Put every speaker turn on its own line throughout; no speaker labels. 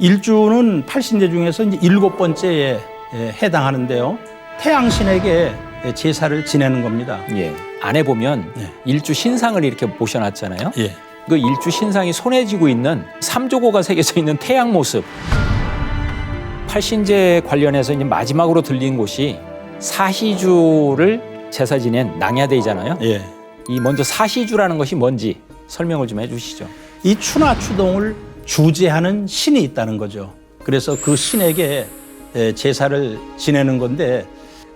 일주는 팔신제 중에서 이제 7번째에 해당하는데요. 태양신에게 제사를 지내는 겁니다.
예. 안에 보면 일주 신상을 이렇게 모셔놨잖아요.
예.
그 일주 신상이 손에 쥐고 있는 삼조고가 새겨져 있는 태양 모습. 팔신제 관련해서 이제 마지막으로 들린 곳이 사시주를 제사 지낸 낭야대이잖아요.
예.
이 먼저 사시주라는 것이 뭔지 설명을 좀 해주시죠.
이 추나 추동을 주재하는 신이 있다는 거죠. 그래서 그 신에게 제사를 지내는 건데,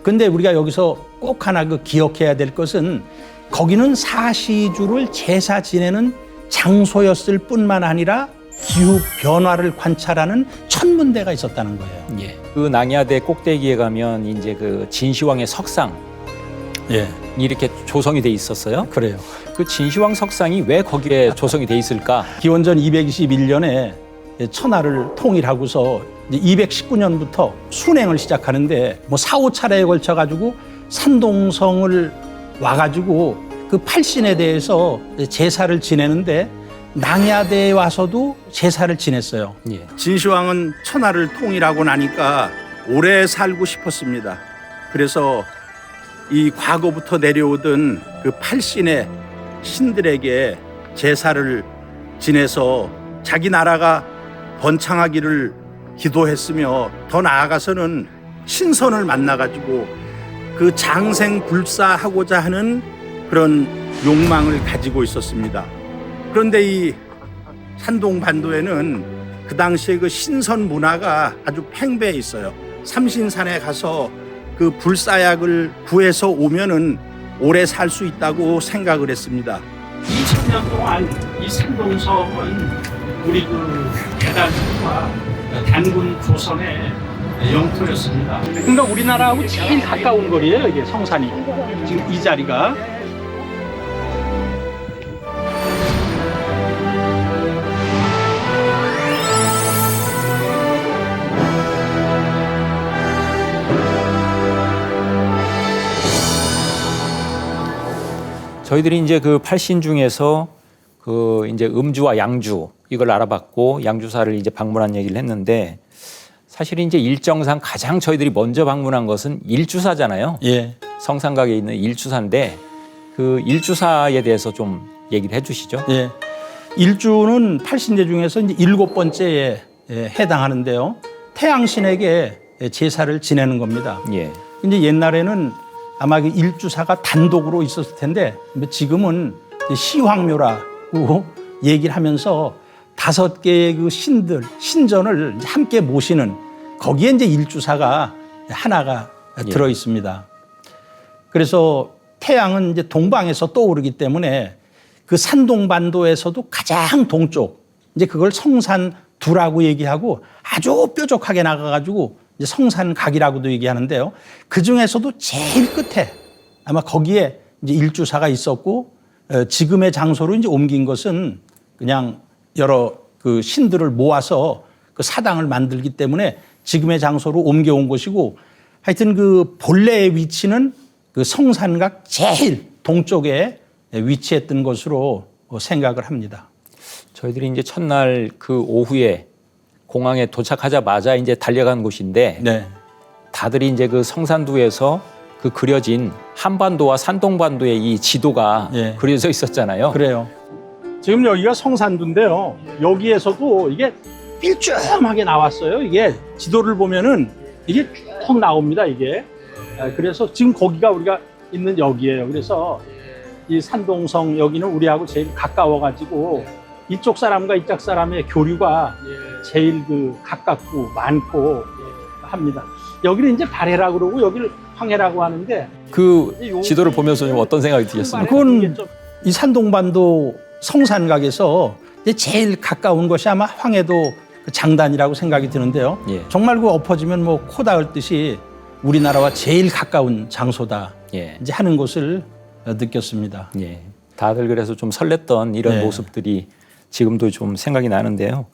근데 우리가 여기서 꼭 하나 기억해야 될 것은 거기는 사시주를 제사 지내는 장소였을 뿐만 아니라 기후 변화를 관찰하는 천문대가 있었다는 거예요.
예. 그 낭야대 꼭대기에 가면 이제 그 진시황의 석상
예,
이렇게 조성이 돼 있었어요.
그래요.
그 진시황 석상이 왜 거기에 조성이 돼 있을까?
기원전 221년에 천하를 통일하고서 219년부터 순행을 시작하는데 4, 5차례에 걸쳐 가지고 산동성을 와가지고 그 팔신에 대해서 제사를 지내는데 낭야대에 와서도 제사를 지냈어요.
예.
진시황은 천하를 통일하고 나니까 오래 살고 싶었습니다. 그래서 이 과거부터 내려오던 그 팔신의 신들에게 제사를 지내서 자기 나라가 번창하기를 기도했으며, 더 나아가서는 신선을 만나가지고 그 장생불사하고자 하는 그런 욕망을 가지고 있었습니다. 그런데 이 산동반도에는 그 당시에 그 신선 문화가 아주 팽배해 있어요. 삼신산에 가서 그 불사약을 구해서 오면은 오래 살 수 있다고 생각을 했습니다. 2000년 동안 이 산동성은 우리 그 대단과 단군 조선의 영토였습니다. 그러니까 우리나라하고 제일 가까운 거리예요, 이게 성산이. 지금 이 자리가.
저희들이 이제 그 팔신 중에서 그 이제 음주와 양주 이걸 알아봤고 양주사를 이제 방문한 얘기를 했는데, 사실 이제 일정상 가장 저희들이 먼저 방문한 것은 일주사잖아요.
예.
성산각에 있는 일주사인데 그 일주사에 대해서 좀 얘기를 해주시죠.
예. 일주는 팔신제 중에서 이제 7번째에 해당하는데요. 태양신에게 제사를 지내는 겁니다.
예.
이제 옛날에는 아마 그 일주사가 단독으로 있었을 텐데 지금은 시황묘라고 얘기를 하면서 5개의 그 신들, 신전을 함께 모시는, 거기에 이제 일주사가 하나가 들어 있습니다. 그래서 태양은 이제 동방에서 떠오르기 때문에 그 산동반도에서도 가장 동쪽, 이제 그걸 성산두라고 얘기하고 아주 뾰족하게 나가가지고 이제 성산각이라고도 얘기하는데요. 그 중에서도 제일 끝에 아마 거기에 이제 일주사가 있었고, 지금의 장소로 이제 옮긴 것은 그냥 여러 그 신들을 모아서 그 사당을 만들기 때문에 지금의 장소로 옮겨온 것이고, 하여튼 그 본래의 위치는 그 성산각 제일 동쪽에 위치했던 것으로 생각을 합니다.
저희들이 이제 첫날 그 오후에 공항에 도착하자마자 이제 달려간 곳인데,
네.
다들이 이제 그 성산두에서 그 그려진 한반도와 산동반도의 이 지도가
예.
그려져 있었잖아요.
그래요. 지금 여기가 성산두인데요. 여기에서도 이게 삘쭝하게 나왔어요. 이게 지도를 보면은 이게 쭉 나옵니다, 이게. 그래서 지금 거기가 우리가 있는 여기예요. 그래서 이 산동성 여기는 우리하고 제일 가까워가지고 이쪽 사람과 이쪽 사람의 교류가 제일 그 가깝고 많고 합니다. 여기를 이제 발해라고 그러고 여기를 황해라고 하는데,
그 지도를 보면서 좀 어떤 생각이 드셨습니까?
그건 이 산동반도 성산각에서 이제 제일 가까운 것이 아마 황해도 그 장단이라고 생각이 드는데요.
예.
정말 그 엎어지면 뭐 코 닿을 듯이 우리나라와 제일 가까운 장소다.
예.
이제 하는 것을 느꼈습니다.
예. 다들 그래서 좀 설렜던 이런
네.
모습들이 지금도 좀 생각이 나는데요.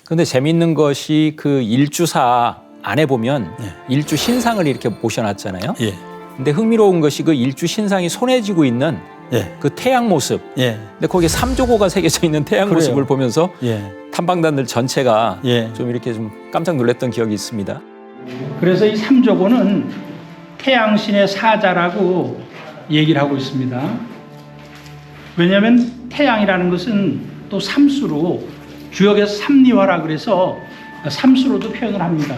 그런데 재미있는 것이 그 일주사 안에 보면 일주 신상을 이렇게 모셔놨잖아요.
예.
근데 흥미로운 것이 그 일주 신상이 손에 쥐고 있는
예.
그 태양 모습.
예.
근데 거기에 삼조고가 새겨져 있는 태양
그래요.
모습을 보면서
예.
탐방단들 전체가
예.
좀 이렇게 좀 깜짝 놀랐던 기억이 있습니다.
그래서 이 삼조고는 태양신의 사자라고 얘기를 하고 있습니다. 왜냐하면 태양이라는 것은 또 삼수로 주역에서 삼리화라 그래서 삼수로도 표현을 합니다.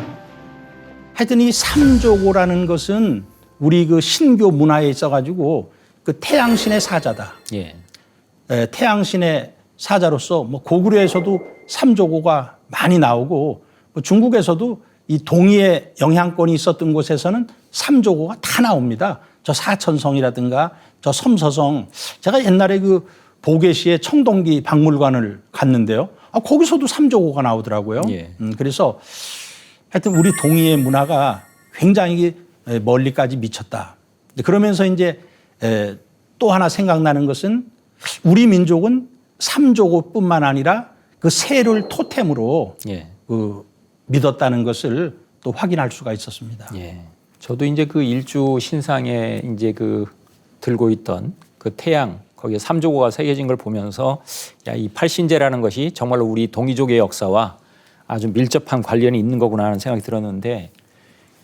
하여튼 이 삼조고라는 것은 우리 그 신교 문화에 있어가지고 그 태양신의 사자다.
예.
태양신의 사자로서 뭐 고구려에서도 삼조고가 많이 나오고 뭐 중국에서도 이 동의의 영향권이 있었던 곳에서는 삼조고가 다 나옵니다. 저 사천성이라든가 저 섬서성. 제가 옛날에 그 보게시의 청동기 박물관을 갔는데요. 거기서도 삼조고가 나오더라고요.
예.
그래서 하여튼 우리 동의의 문화가 굉장히 멀리까지 미쳤다. 그러면서 이제 또 하나 생각나는 것은 우리 민족은 삼조고뿐만 아니라 그 새를 토템으로
예.
그 믿었다는 것을 또 확인할 수가 있었습니다.
예. 저도 이제 그 일주 신상에 이제 그 들고 있던 그 태양 거기에 삼조고가 새겨진 걸 보면서 야, 이 팔신제라는 것이 정말로 우리 동이족의 역사와 아주 밀접한 관련이 있는 거구나 하는 생각이 들었는데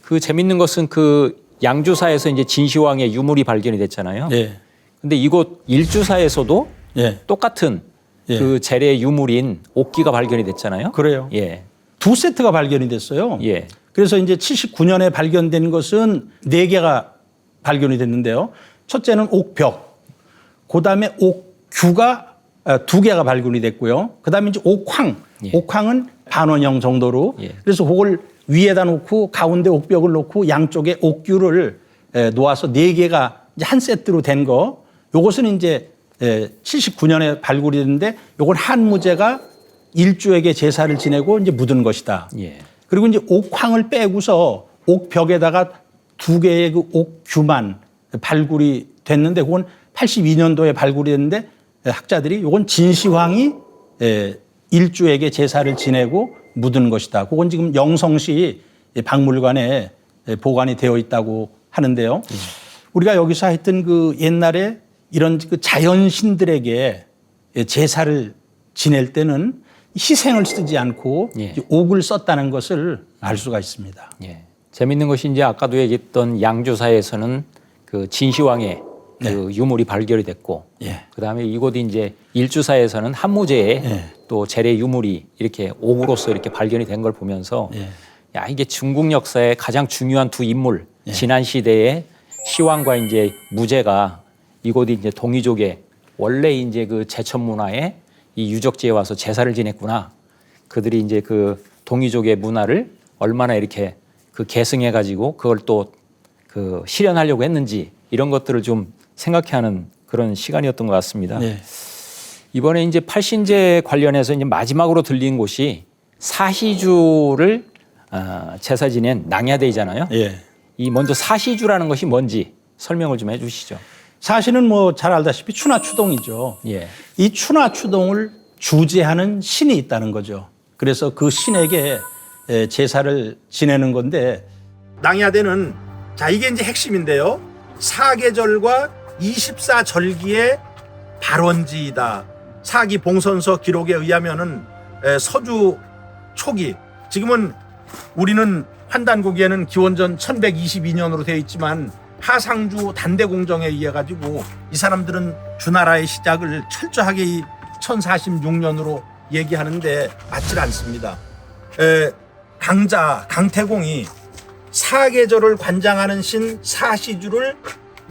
그 재밌는 것은 그 양주사에서 이제 진시황의 유물이 발견이 됐잖아요.
예.
근데 이곳 일주사에서도
예.
똑같은
예.
그 재래 유물인 옥기가 발견이 됐잖아요.
그래요.
예.
두 세트가 발견이 됐어요.
예.
그래서 이제 79년에 발견된 것은 4개가 발견이 됐는데요. 첫째는 옥벽, 그다음에 옥규가 2개가 발견이 됐고요. 그다음에 이제 옥황,
예.
옥황은 반원형 정도로
예.
그래서 그걸 위에다 놓고 가운데 옥벽을 놓고 양쪽에 옥규를 놓아서 4개가 이제 한 세트로 된 거. 요것은 이제 79년에 발굴이 됐는데 요건 한무제가 일주에게 제사를 지내고 이제 묻은 것이다.
예.
그리고 이제 옥황을 빼고서 옥벽에다가 2개의 그 옥규만 발굴이 됐는데 그건 82년도에 발굴이 됐는데 학자들이 이건 진시황이 일주에게 제사를 지내고 묻은 것이다. 그건 지금 영성시 박물관에 보관이 되어 있다고 하는데요. 우리가 여기서 하여튼 그 옛날에 이런 그 자연신들에게 제사를 지낼 때는 희생을 쓰지 않고
예.
옥을 썼다는 것을 알 수가 있습니다.
예. 재밌는 것이 이제 아까도 얘기했던 양주사에서는 그 진시황의 그 유물이 발견이 됐고,
예.
그다음에 이곳이 이제 일주사에서는 한무제의
예.
또 재래 유물이 이렇게 옥으로서 이렇게 발견이 된 걸 보면서
예.
야 이게 중국 역사의 가장 중요한 두 인물,
예.
지난 시대의 시황과 이제 무제가 이곳이 이제 동이족의 원래 이제 그 제천 문화에 이 유적지에 와서 제사를 지냈구나. 그들이 이제 그 동이족의 문화를 얼마나 이렇게 그 계승해 가지고 그걸 또 그 실현하려고 했는지 이런 것들을 좀 생각해하는 그런 시간이었던 것 같습니다.
네.
이번에 이제 팔신제 관련해서 이제 마지막으로 들린 곳이 사시주를 제사 지낸 낭야대이잖아요.
예.
이 먼저 사시주라는 것이 뭔지 설명을 좀 해주시죠.
사실은 뭐 잘 알다시피 추나추동이죠.
예.
이 추나추동을 주재하는 신이 있다는 거죠. 그래서 그 신에게 제사를 지내는 건데 낭야대는 자 이게 이제 핵심인데요. 사계절과 24절기의 발원지이다. 사기 봉선서 기록에 의하면은 서주 초기 지금은 우리는 환단고기에는 기원전 1122년으로 되어 있지만 하상주 단대공정에 의해 가지고 이 사람들은 주나라의 시작을 철저하게 이 1046년으로 얘기하는데 맞질 않습니다. 강태공이 사계절을 관장하는 신 사시주를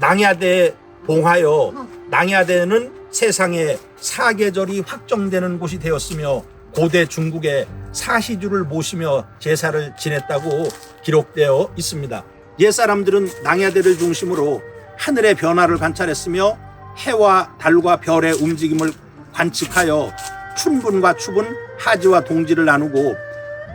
낭야대에 봉하여 낭야대는 세상에 사계절이 확정되는 곳이 되었으며 고대 중국에 사시주를 모시며 제사를 지냈다고 기록되어 있습니다. 옛사람들은 낭야대를 중심으로 하늘의 변화를 관찰했으며 해와 달과 별의 움직임을 관측하여 춘분과 추분, 하지와 동지를 나누고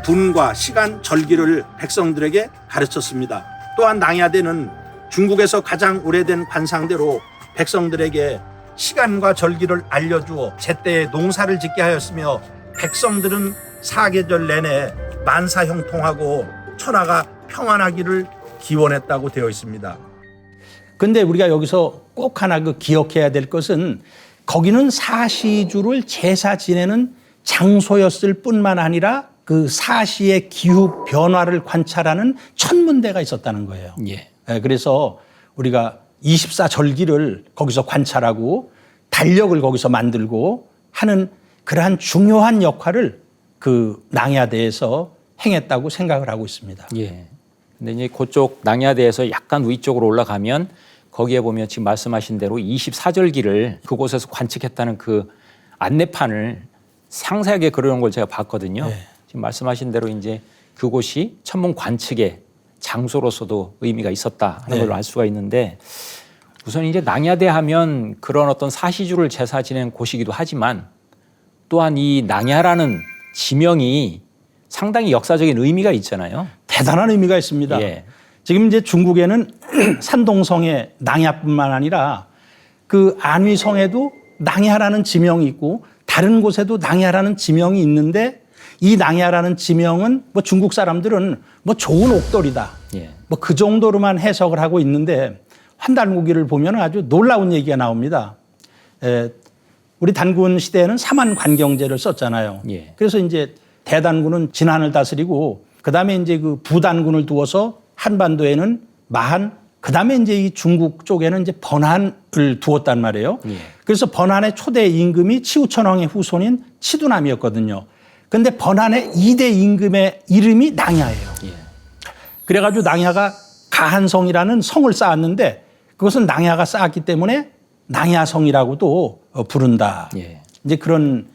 분과 시간, 절기를 백성들에게 가르쳤습니다. 또한 낭야대는 중국에서 가장 오래된 관상대로 백성들에게 시간과 절기를 알려주어 제때에 농사를 짓게 하였으며 백성들은 사계절 내내 만사형통하고 천하가 평안하기를 기원했다고 되어 있습니다. 근데 우리가 여기서 꼭 하나 기억해야 될 것은 거기는 사시주를 제사 지내는 장소였을 뿐만 아니라 그 사시의 기후 변화를 관찰하는 천문대가 있었다는 거예요.
예.
그래서 우리가 24절기를 거기서 관찰하고 달력을 거기서 만들고 하는 그러한 중요한 역할을 그 낭야대에서 행했다고 생각을 하고 있습니다.
예. 근데 이제 그쪽 낭야대에서 약간 위쪽으로 올라가면 거기에 보면 지금 말씀하신 대로 24절기를 그곳에서 관측했다는 그 안내판을 상세하게 그려놓은 걸 제가 봤거든요.
네.
지금 말씀하신 대로 이제 그곳이 천문 관측의 장소로서도 의미가 있었다 하는
네.
걸로 알 수가 있는데 우선 이제 낭야대 하면 그런 어떤 사시주를 제사 지낸 곳이기도 하지만 또한 이 낭야라는 지명이 상당히 역사적인 의미가 있잖아요.
대단한 의미가 있습니다.
예.
지금 이제 중국에는 산동성의 낭야뿐만 아니라 그 안위성에도 낭야라는 지명이 있고 다른 곳에도 낭야라는 지명이 있는데 이 낭야라는 지명은 뭐 중국 사람들은 뭐 좋은 옥돌이다.
예.
뭐 그 정도로만 해석을 하고 있는데 환단고기를 보면 아주 놀라운 얘기가 나옵니다. 우리 단군 시대에는 사만관경제를 썼잖아요.
예.
그래서 이제 대단군은 진안을 다스리고 그다음에 이제 그 부단군을 두어서 한반도에는 마한 그다음에 이제 이 중국 쪽에는 이제 번한을 두었단 말이에요.
예.
그래서 번한의 초대 임금이 치우천왕의 후손인 치두남이었거든요. 근데 번한의 2대 임금의 이름이 낭야예요.
예.
그래가지고 낭야가 가한성이라는 성을 쌓았는데 그것은 낭야가 쌓았기 때문에 낭야성이라고도 부른다.
예.
이제 그런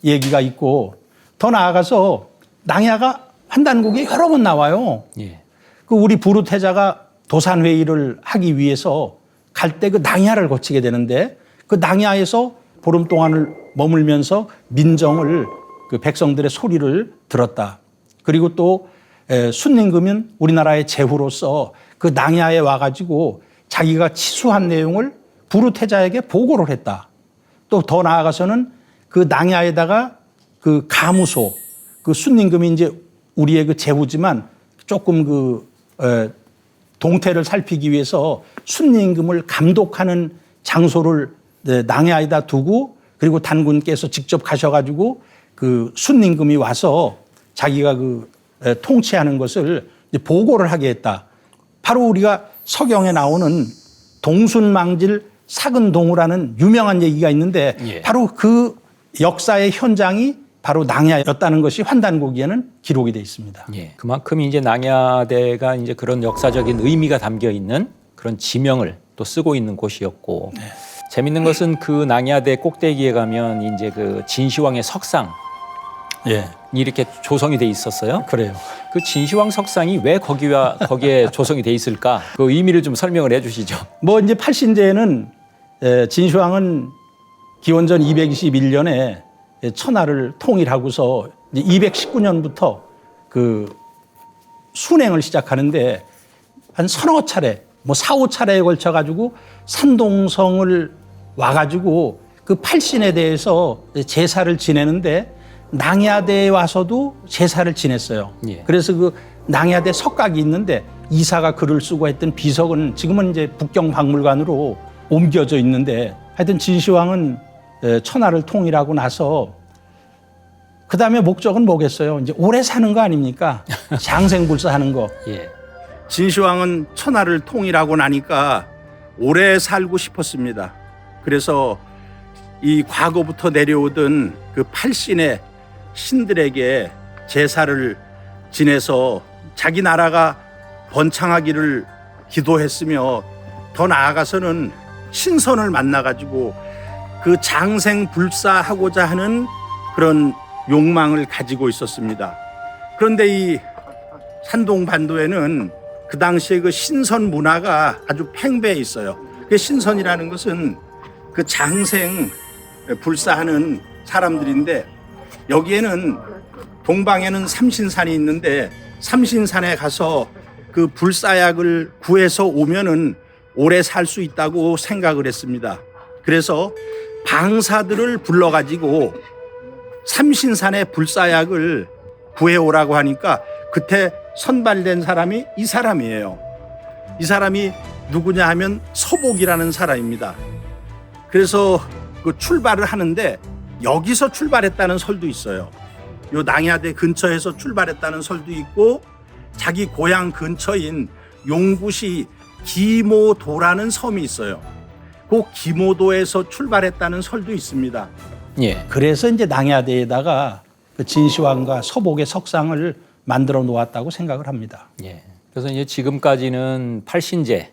얘기가 있고 더 나아가서 낭야가 환단국에 여러 번 나와요.
예.
그 우리 부르태자가 도산회의를 하기 위해서 갈 때 그 낭야를 거치게 되는데 그 낭야에서 보름 동안을 머물면서 민정을 그 백성들의 소리를 들었다. 그리고 또 순임금은 우리나라의 제후로서 그 낭야에 와가지고 자기가 치수한 내용을 부르태자에게 보고를 했다. 또 더 나아가서는 그 낭야에다가 그 가무소, 그 순임금이 이제 우리의 그 제후지만 조금 그 동태를 살피기 위해서 순임금을 감독하는 장소를 낭야에다 두고 그리고 단군께서 직접 가셔가지고 그 순임금이 와서 자기가 그 통치하는 것을 이제 보고를 하게 했다. 바로 우리가 서경에 나오는 동순망질 사근동우라는 유명한 얘기가 있는데
예.
바로 그 역사의 현장이 바로 낭야였다는 것이 환단고기에는 기록이 되어 있습니다.
예. 그만큼 이제 낭야대가 이제 그런 역사적인 의미가 담겨 있는 그런 지명을 또 쓰고 있는 곳이었고
네.
재밌는 것은 그 낭야대 꼭대기에 가면 이제 그 진시황의 석상이
예,
이렇게 조성이 돼 있었어요.
그래요.
그 진시황 석상이 왜 거기에 조성이 돼 있을까? 그 의미를 좀 설명을 해주시죠.
뭐 이제 팔신제에는 진시황은 기원전 221년에 천하를 통일하고서 219년부터 그 순행을 시작하는데 한 서너 차례, 뭐 4, 5차례에 걸쳐 가지고 산동성을 와가지고 그 팔신에 대해서 제사를 지내는데 낭야대에 와서도 제사를 지냈어요.
예.
그래서 그 낭야대 석각이 있는데 이사가 글을 쓰고 했던 비석은 지금은 이제 북경박물관으로 옮겨져 있는데 하여튼 진시황은 천하를 통일하고 나서 그 다음에 목적은 뭐겠어요? 이제 오래 사는 거 아닙니까? 장생불사하는 거.
예.
진시황은 천하를 통일하고 나니까 오래 살고 싶었습니다. 그래서 이 과거부터 내려오던 그 팔신의 신들에게 제사를 지내서 자기 나라가 번창하기를 기도했으며 더 나아가서는 신선을 만나가지고 그 장생불사하고자 하는 그런 욕망을 가지고 있었습니다. 그런데 이 산동반도에는 그 당시에 그 신선 문화가 아주 팽배해 있어요. 그 신선이라는 것은 그 장생 불사하는 사람들인데 여기에는 동방에는 삼신산이 있는데 삼신산에 가서 그 불사약을 구해서 오면은 오래 살 수 있다고 생각을 했습니다. 그래서 방사들을 불러가지고 삼신산의 불사약을 구해오라고 하니까 그때 선발된 사람이 이 사람이에요. 이 사람이 누구냐 하면 서복이라는 사람입니다. 그래서 그 출발을 하는데 여기서 출발했다는 설도 있어요. 요 낭야대 근처에서 출발했다는 설도 있고 자기 고향 근처인 용구시 기모도라는 섬이 있어요. 그 기모도에서 출발했다는 설도 있습니다.
예.
그래서 이제 낭야대에다가 그 진시황과 서복의 석상을 만들어 놓았다고 생각을 합니다.
예. 그래서 이제 지금까지는 팔신제,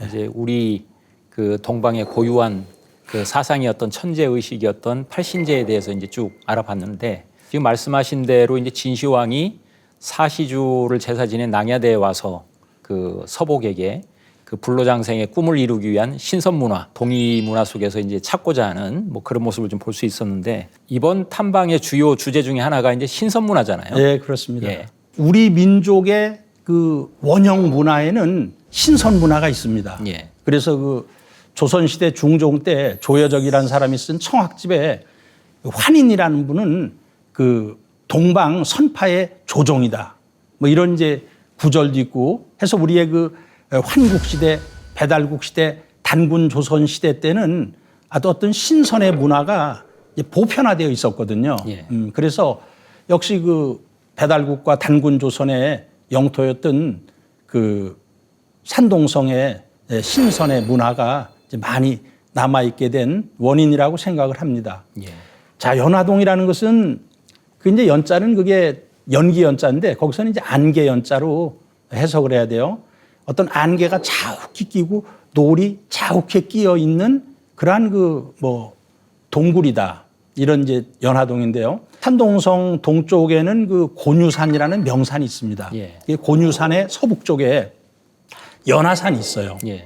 이제 우리 그 동방의 고유한 그 사상이었던 천재 의식이었던 팔신제에 대해서 이제 쭉 알아봤는데 지금 말씀하신 대로 이제 진시황이 사시주를 제사 지낸 낭야대에 와서 그 서복에게 그 불로장생의 꿈을 이루기 위한 신선 문화, 동이 문화 속에서 이제 찾고자 하는 뭐 그런 모습을 좀 볼 수 있었는데 이번 탐방의 주요 주제 중에 하나가 이제 신선 문화잖아요.
네, 그렇습니다.
예.
우리 민족의 그 원형 문화에는 신선 문화가 있습니다.
예.
그래서 그 조선시대 중종 때 조여적이라는 사람이 쓴 청학집에 환인이라는 분은 그 동방 선파의 조종이다. 뭐 이런 이제 구절도 있고 해서 우리의 그 환국 시대, 배달국 시대, 단군 조선 시대 때는 아주 어떤 신선의 문화가 이제 보편화되어 있었거든요.
예.
그래서 역시 그 배달국과 단군 조선의 영토였던 그 산동성의 신선의 문화가 이제 많이 남아있게 된 원인이라고 생각을 합니다.
예.
자, 연화동이라는 것은 그 이제 연자는 그게 연기 연자인데 거기서는 이제 안개 연자로 해석을 해야 돼요. 어떤 안개가 자욱히 끼고 노을이 자욱히 끼어 있는 그러한 그 뭐 동굴이다. 이런 이제 연화동인데요. 산동성 동쪽에는 그 곤유산이라는 명산이 있습니다.
예.
이 곤유산의 서북 쪽에 연화산이 있어요.
예.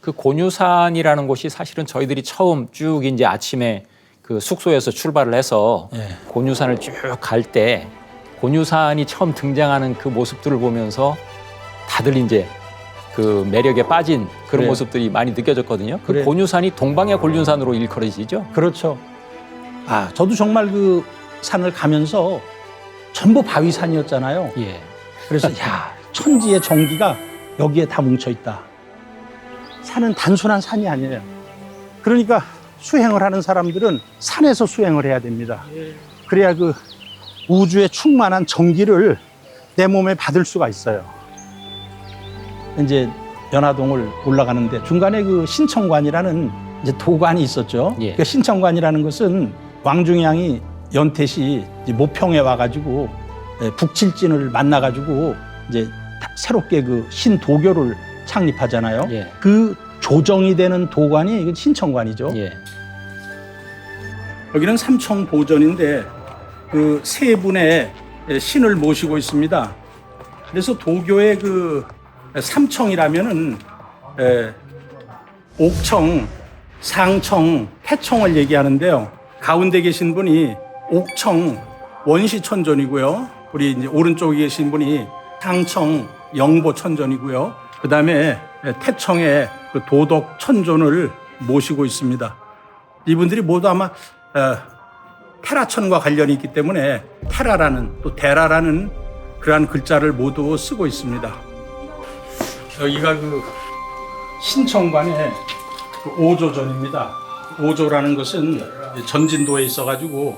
그 곤유산이라는 곳이 사실은 저희들이 처음 쭉 이제 아침에 그 숙소에서 출발을 해서
예.
곤유산을 쭉 갈 때 곤유산이 처음 등장하는 그 모습들을 보면서 다들 이제 그 매력에 빠진 그런
그래요.
모습들이 많이 느껴졌거든요. 그
그래요.
곤유산이 동방의 곤유산으로 일컬어지죠.
그렇죠. 아, 저도 정말 그 산을 가면서 전부 바위산이었잖아요.
예.
그래서 야, 천지의 정기가 여기에 다 뭉쳐 있다. 산은 단순한 산이 아니에요. 그러니까 수행을 하는 사람들은 산에서 수행을 해야 됩니다. 그래야 그 우주의 충만한 정기를 내 몸에 받을 수가 있어요. 이제 연화동을 올라가는데 중간에 그 신청관이라는 이제 도관이 있었죠.
예.
그 신청관이라는 것은 왕중양이 연태시 이제 모평에 와가지고 북칠진을 만나가지고 이제 새롭게 그 신도교를 창립하잖아요.
예.
그 조정이 되는 도관이 이게 신청관이죠.
예.
여기는 삼청보전인데 그 세 분의 신을 모시고 있습니다. 그래서 도교의 그 삼청이라면은 옥청, 상청, 태청을 얘기하는데요. 가운데 계신 분이 옥청 원시천존이고요. 우리 이제 오른쪽에 계신 분이 상청 영보천존이고요. 그 다음에 태청의 그 도덕천존을 모시고 있습니다. 이분들이 모두 아마 테라천과 관련이 있기 때문에 테라라는 또 데라라는 그러한 글자를 모두 쓰고 있습니다. 여기가 그 신청관의 그 오조전입니다. 오조라는 것은 전진도에 있어가지고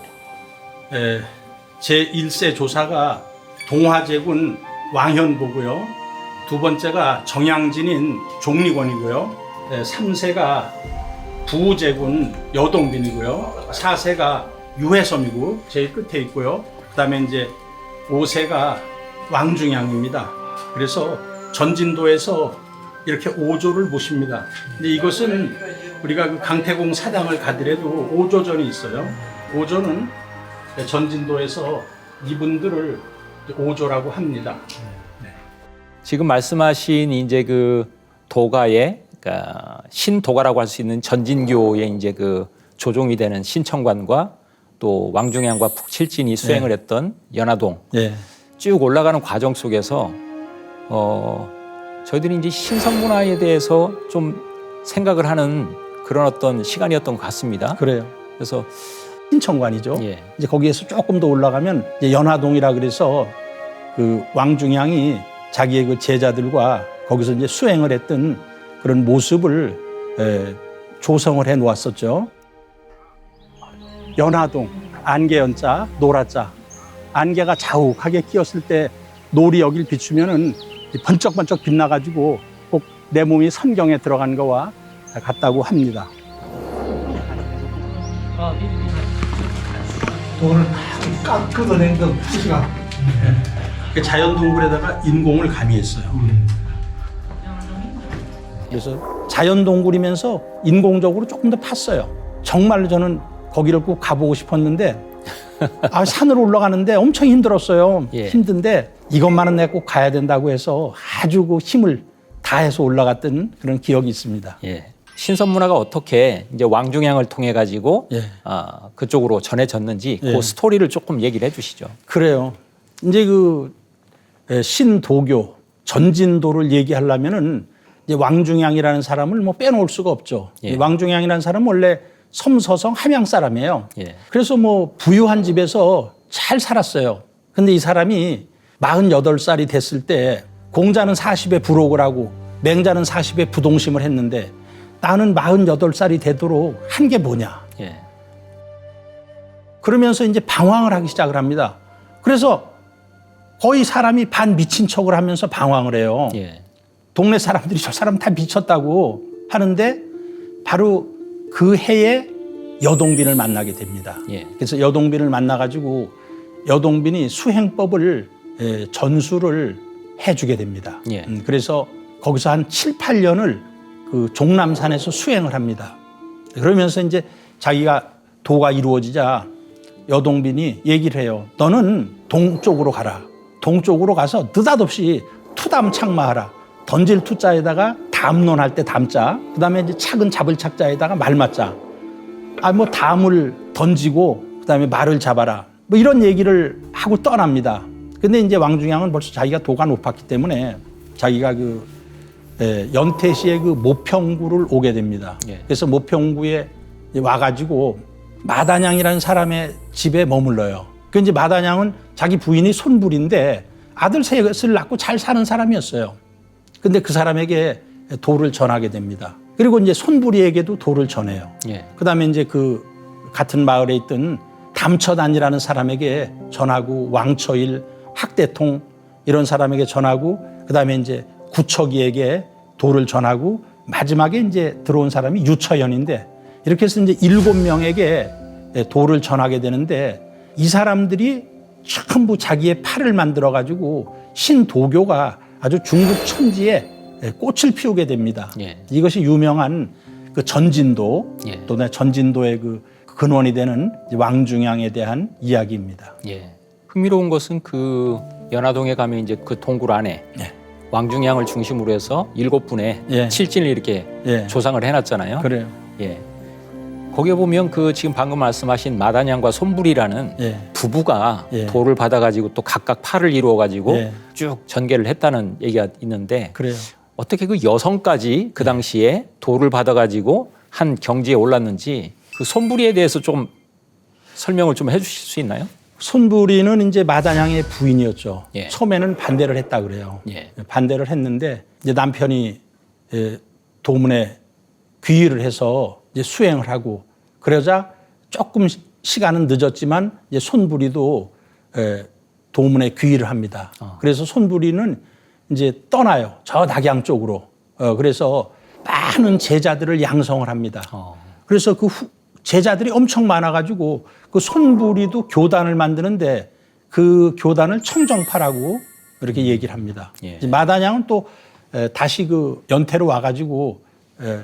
제1세 조사가 동화제군 왕현보고요. 두 번째가 정양진인 종리권이고요. 3세가 부제군 여동빈이고요. 4세가 유해섬이고 제일 끝에 있고요. 그다음에 이제 5세가 왕중양입니다. 그래서 전진도에서 이렇게 오조를 모십니다. 근데 이것은 우리가 그 강태공 사당을 가더라도 오조전이 있어요. 오조는 전진도에서 이분들을 오조라고 합니다.
지금 말씀하신 이제 그 도가의 그러니까 신도가라고 할 수 있는 전진교의 이제 그 조종이 되는 신청관과 또 왕중양과 북칠진이 수행을 했던 연화동
예.
쭉 올라가는 과정 속에서 저희들이 이제 신선문화에 대해서 좀 생각을 하는 그런 어떤 시간이었던 것 같습니다.
그래요.
그래서
신청관이죠.
예.
이제 거기에서 조금 더 올라가면 이제 연화동이라 그래서 그 왕중양이 자기의 그 제자들과 거기서 이제 수행을 했던 그런 모습을 조성을 해 놓았었죠. 연화동, 안개 연자, 노라자. 안개가 자욱하게 끼었을 때 놀이 여길 비추면은 번쩍번쩍 빛나가지고 꼭 내 몸이 선경에 들어간 거와 같다고 합니다.
돈을 깎 뜯어낸 거 시간.
자연 동굴에다가 인공을 가미했어요. 그래서 자연 동굴이면서 인공적으로 조금 더 팠어요. 정말로 저는 거기를 꼭 가보고 싶었는데 산을 올라가는데 엄청 힘들었어요.
예.
힘든데 이것만은 내가 꼭 가야 된다고 해서 아주 그 힘을 다해서 올라갔던 그런 기억이 있습니다.
예. 신선문화가 어떻게 이제 왕중양을 통해 가지고
예.
그쪽으로 전해졌는지
예.
그 스토리를 조금 얘기를 해주시죠.
그래요. 이제 그 신도교 전진도를 얘기하려면은 이제 왕중양이라는 사람을 뭐 빼놓을 수가 없죠.
예.
왕중양이라는 사람은 원래 섬서성 함양 사람이에요.
예.
그래서 뭐 부유한 집에서 잘 살았어요. 근데 이 사람이 48살이 됐을 때 공자는 40에 부록을 하고 맹자는 40에 부동심을 했는데 나는 48살이 되도록 한 게 뭐냐.
예.
그러면서 이제 방황을 하기 시작을 합니다. 그래서 거의 사람이 반 미친 척을 하면서 방황을 해요.
예.
동네 사람들이 저 사람 다 미쳤다고 하는데 바로 그 해에 여동빈을 만나게 됩니다.
예.
그래서 여동빈을 만나가지고 여동빈이 수행법을 전수를 해주게 됩니다.
예.
그래서 거기서 한 7, 8년을 그 종남산에서 수행을 합니다. 그러면서 이제 자기가 도가 이루어지자 여동빈이 얘기를 해요. 너는 동쪽으로 가라. 동쪽으로 가서 느닷없이 투담착마하라. 던질 투자에다가 담론할 때 담자. 그다음에 이제 착은 잡을 착자에다가 말맞자. 뭐 담을 던지고 그다음에 말을 잡아라. 뭐 이런 얘기를 하고 떠납니다. 근데 이제 왕중양은 벌써 자기가 도가 높았기 때문에 자기가 그 연태시의 그 모평구를 오게 됩니다.
예.
그래서 모평구에 와가지고 마단양이라는 사람의 집에 머물러요. 그 이제 마단양은 자기 부인이 손불인데 아들 셋을 낳고 잘 사는 사람이었어요. 근데 그 사람에게 도를 전하게 됩니다. 그리고 이제 손불이에게도 도를 전해요.
예.
그다음에 이제 그 같은 마을에 있던 담처단이라는 사람에게 전하고 왕처일, 학대통 이런 사람에게 전하고 그다음에 이제 구척이에게 도를 전하고 마지막에 이제 들어온 사람이 유처연인데 이렇게 해서 이제 7명에게 도를 전하게 되는데 이 사람들이 전부 자기의 팔을 만들어 가지고 신도교가 아주 중국 천지에 꽃을 피우게 됩니다.
예.
이것이 유명한 그 전진도
예.
또 전진도의 그 근원이 되는 왕중양에 대한 이야기입니다.
예. 흥미로운 것은 그 연화동에 가면 이제 그 동굴 안에
예.
왕중양을 중심으로 해서 7분의
예.
칠진을 이렇게
예.
조상을 해놨잖아요.
그래요.
예. 거기에 보면 그 지금 방금 말씀하신 마단양과 손불이라는
예.
부부가
예.
도를 받아가지고 또 각각 팔을 이루어가지고
예.
쭉 전개를 했다는 얘기가 있는데
그래요.
어떻게 그 여성까지 그 당시에 도를 받아가지고 한 경지에 올랐는지 그 손불이에 대해서 좀 설명을 좀 해주실 수 있나요?
손불이는 이제 마단양의 부인이었죠.
예.
처음에는 반대를 했다 그래요.
예.
반대를 했는데 이제 남편이 도문에 귀의를 해서 이제 수행을 하고 그러자 조금 시간은 늦었지만 이제 손불이도 도문에 귀의를 합니다. 그래서 손불이는 이제 떠나요. 저 낙양 쪽으로. 그래서 많은 제자들을 양성을 합니다. 그래서 그 제자들이 엄청 많아가지고 그 손불이도 교단을 만드는데 그 교단을 청정파라고 이렇게 얘기를 합니다.
예.
마단양은 또 다시 그 연태로 와가지고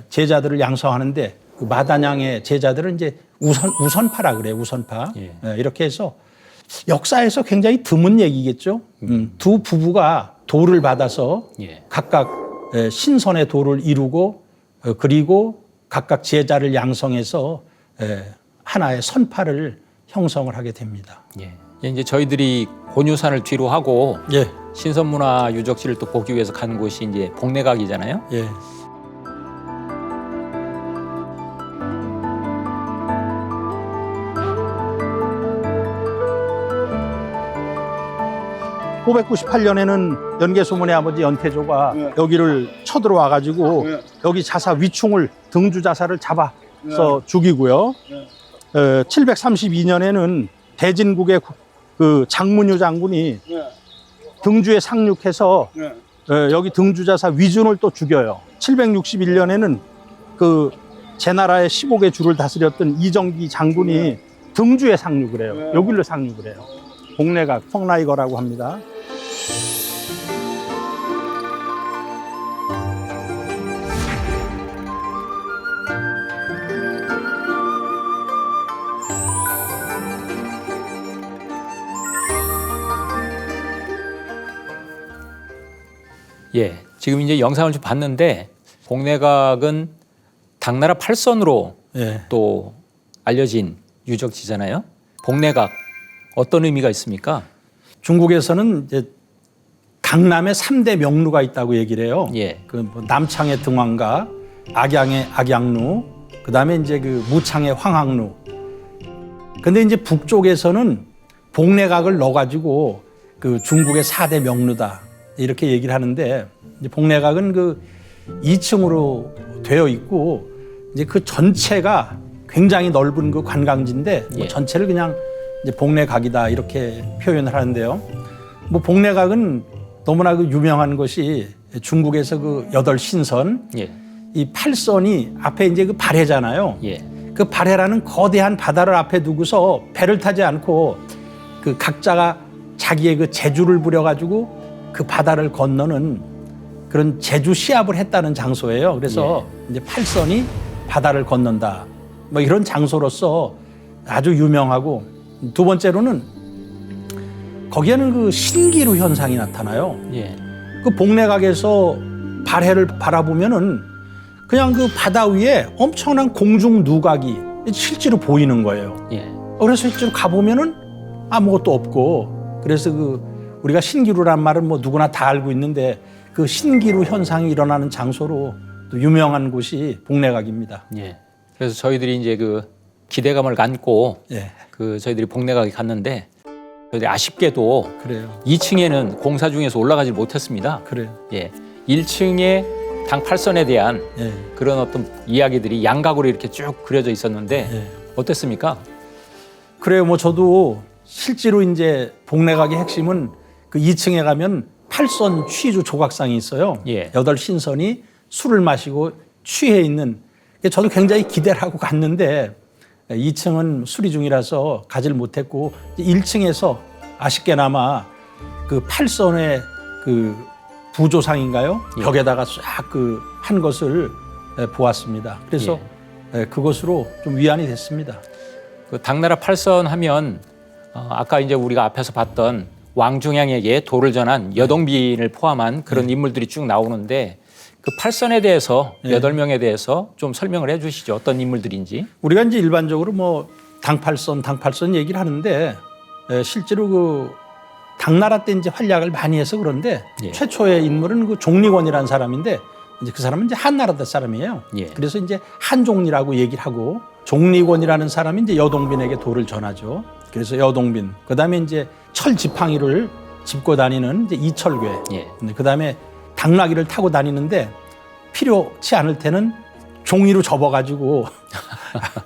제자들을 양성하는데 그 마단양의 제자들은 이제 우선파라 그래요. 우선파.
예.
이렇게 해서 역사에서 굉장히 드문 얘기겠죠. 두 부부가 도를 받아서
예.
각각 신선의 도를 이루고 그리고 각각 제자를 양성해서 하나의 선파를 형성을 하게 됩니다.
예. 이제 저희들이 곤유산을 뒤로 하고
예,
신선문화 유적지를 또 보기 위해서 간 곳이 이제 복내각이잖아요.
예. (598년에는) 연개소문의 아버지 연태조가
네.
여기를 쳐들어와 가지고
네.
여기 자사 위충을 등주 자사를 잡아서 죽이고요.
네.
732년에는 대진국의 그 장문유 장군이 등주에 상륙해서 여기 등주자사 위준을 또 죽여요. 761년에는 그 제나라의 15개 주를 다스렸던 이정기 장군이 등주에 상륙을 해요. 여기로 상륙을 해요. 복례각 성라이거라고 합니다.
예, 지금 이제 영상을 좀 봤는데 복례각은 당나라 팔선으로
예.
또 알려진 유적지잖아요. 복례각 어떤 의미가 있습니까?
중국에서는 이제 강남에 3대 명루가 있다고 얘기를 해요.
예.
그뭐 남창의 등왕가, 악양의 악양루, 그다음에 이제 그 무창의 황학루. 근데 이제 북쪽에서는 복례각을 넣어가지고 그 중국의 4대 명루다 이렇게 얘기를 하는데, 이제 복례각은 그 2층으로 되어 있고 이제 그 전체가 굉장히 넓은 그 관광지인데 뭐
예.
전체를 그냥 이제 복례각이다 이렇게 표현을 하는데요. 뭐 복례각은 너무나 그 유명한 것이 중국에서 그 8신선,
예.
이 8선이 앞에 이제 그 발해잖아요.
예.
그 발해라는 거대한 바다를 앞에 두고서 배를 타지 않고 그 각자가 자기의 그 재주를 부려가지고 그 바다를 건너는 그런 재주 시합을 했다는 장소예요. 그래서 이제 8선이 바다를 건넌다. 뭐 이런 장소로서 아주 유명하고, 두 번째로는 거기에는 그 신기루 현상이 나타나요.
예.
그 복례각에서 발해를 바라보면은 그냥 그 바다 위에 엄청난 공중 누각이 실제로 보이는 거예요.
예.
그래서 실제로 가보면은 아무것도 없고, 그래서 그 우리가 신기루란 말은 뭐 누구나 다 알고 있는데 그 신기루 현상이 일어나는 장소로 또 유명한 곳이 복례각입니다.
예. 그래서 저희들이 이제 그 기대감을 안고
예,
그 저희들이 복례각에 갔는데 저희들이 아쉽게도
그래요.
2층에는 공사 중에서 올라가지 못했습니다.
그래요.
예. 1층에 당 8선에 대한
예,
그런 어떤 이야기들이 양각으로 이렇게 쭉 그려져 있었는데
예.
어땠습니까?
그래요. 뭐 저도 실제로 이제 복례각의 핵심은 그 2층에 가면 8선 취주 조각상이 있어요.
예.
8신선이 술을 마시고 취해 있는. 저도 굉장히 기대를 하고 갔는데 2층은 수리 중이라서 가지를 못했고 1층에서 아쉽게나마 그 8선의 그 부조상인가요?
예.
벽에다가 쫙 그 한 것을 보았습니다. 그래서 그것으로 좀 위안이 됐습니다.
그 당나라 8선 하면 아까 이제 우리가 앞에서 봤던 왕중양에게 도를 전한 여동빈을 포함한 그런 인물들이 쭉 나오는데 그 8선에 대해서 8명에 대해서 좀 설명을 해 주시죠. 어떤 인물들인지.
우리가 이제 일반적으로 뭐 당팔선 얘기를 하는데 실제로 그 당나라 때 이제 활약을 많이 해서 그런데
예.
최초의 인물은 그 종리권이라는 사람인데 이제 그 사람은 이제 한나라 때 사람이에요.
예.
그래서 이제 한종리라고 얘기를 하고, 종리권이라는 사람이 이제 여동빈에게 도를 전하죠. 그래서 여동빈. 그다음에 이제 철 지팡이를 짚고 다니는 이제 이철괴.
예.
그다음에 당나귀를 타고 다니는데 필요치 않을 때는 종이로 접어가지고